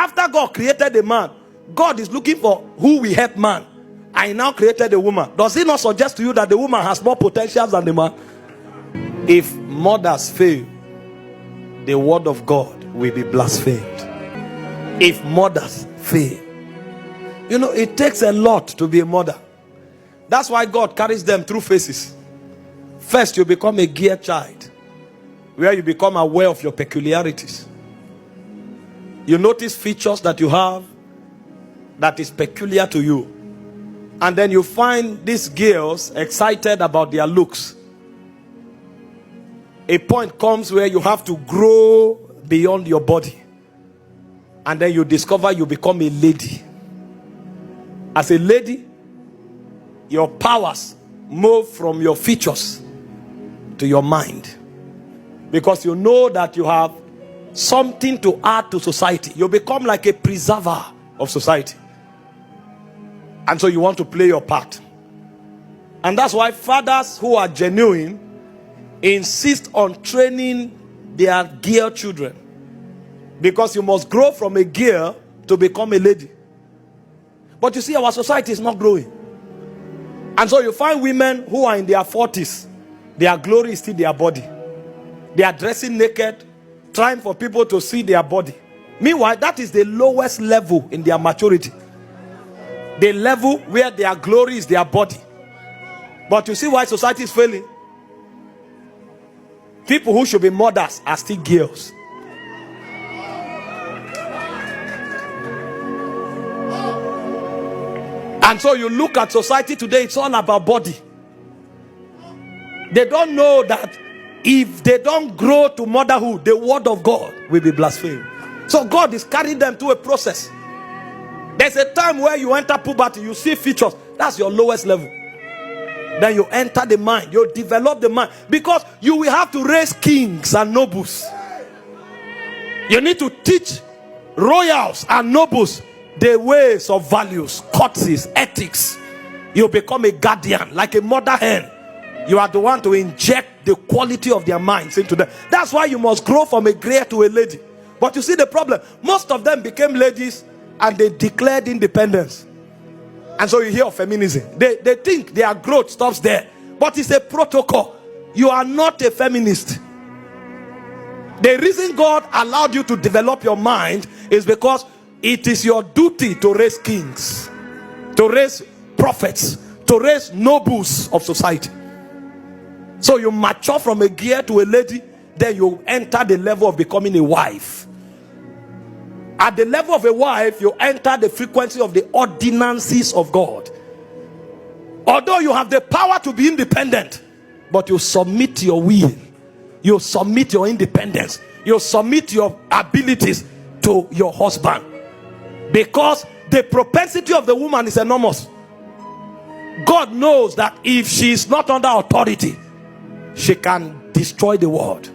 After God created the man, God is looking for who will help man. I now created a woman. Does it not suggest to you that the woman has more potentials than the man? If mothers fail, the word of God will be blasphemed. If mothers fail, you know, it takes a lot to be a mother. That's why God carries them through phases. First, you become a gear child, where you become aware of your peculiarities. You notice features that you have that is peculiar to you. And then you find these girls excited about their looks. A point comes where you have to grow beyond your body. And then you discover you become a lady. As a lady, your powers move from your features to your mind. Because you know that you have something to add to society. You become like a preserver of society. And so you want to play your part. And that's why fathers who are genuine insist on training their girl children. Because you must grow from a girl to become a lady. But you see, our society is not growing. And so you find women who are in their 40s. Their glory is still their body. They are dressing naked, trying for people to see their body. Meanwhile, that is the lowest level in their maturity. The level where their glory is their body. But you see why society is failing? People who should be mothers are still girls. And so you look at society today, it's all about body. They don't know that if they don't grow to motherhood, the word of God will be blasphemed. So God is carrying them through a process. There's a time where you enter puberty, you see features. That's your lowest level. Then you enter the mind, you develop the mind. Because you will have to raise kings and nobles. You need to teach royals and nobles the ways of values, courtesies, ethics. You become a guardian, like a mother hen. You are the one to inject the quality of their minds into them. That's why you must grow from a gray to a lady. But you see the problem, most of them became ladies and they declared independence. And so you hear of feminism. They think their growth stops there. But it's a protocol. You are not a feminist. The reason God allowed you to develop your mind is because it is your duty to raise kings, to raise prophets, to raise nobles of society. So you mature from a gear to a lady, then you enter the level of becoming a wife. At the level of a wife, you enter the frequency of the ordinances of God. Although you have the power to be independent, but you submit your will, you submit your independence, you submit your abilities to your husband. Because the propensity of the woman is enormous. God knows that if she is not under authority, she can destroy the world.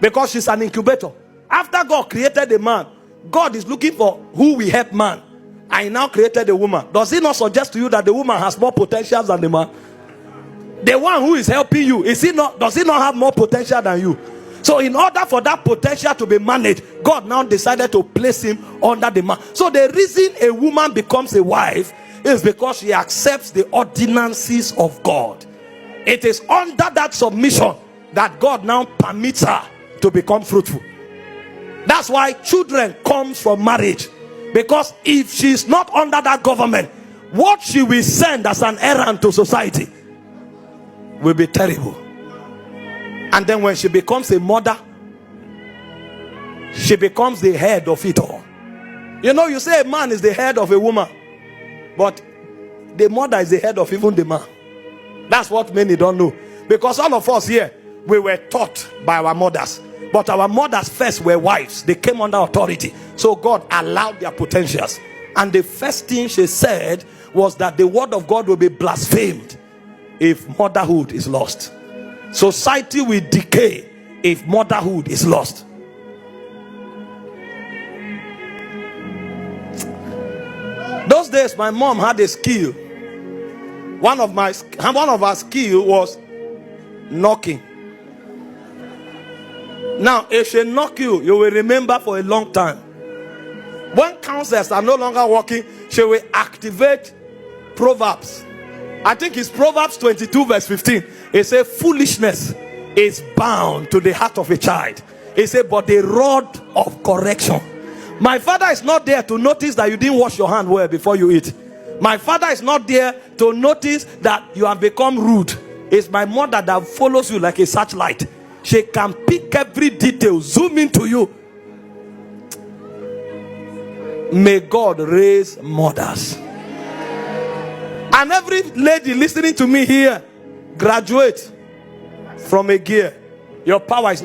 Because she's an incubator. After God created the man, God is looking for who will help man. I now created a woman. Does it not suggest to you that the woman has more potentials than the man? The one who is helping you, does he not have more potential than you? So in order for that potential to be managed, God now decided to place him under the man. So the reason a woman becomes a wife is because she accepts the ordinances of God. It is under that submission that God now permits her to become fruitful. That's why children come from marriage. Because if she's not under that government, what she will send as an errand to society will be terrible. And then when she becomes a mother, she becomes the head of it all. You know, you say a man is the head of a woman, but the mother is the head of even the man. That's what many don't know. Because all of us here, we were taught by our mothers. But our mothers first were wives. They came under authority. So God allowed their potentials. And the first thing she said was that the word of God will be blasphemed if motherhood is lost. Society will decay if motherhood is lost. Those days my mom had a skill. One of our skill was knocking. Now if she knock you, you will remember for a long time counsels are no longer working, she will activate Proverbs. I think it's Proverbs 22 verse 15. It says foolishness is bound to the heart of a child. It says but the rod of correction. My father is not there to notice that you didn't wash your hand well before you eat. My father is not there to notice that you have become rude. It's my mother that follows you like a searchlight. She can pick every detail, zoom into you. May God raise mothers. And every lady listening to me here, graduate from a gear. Your power is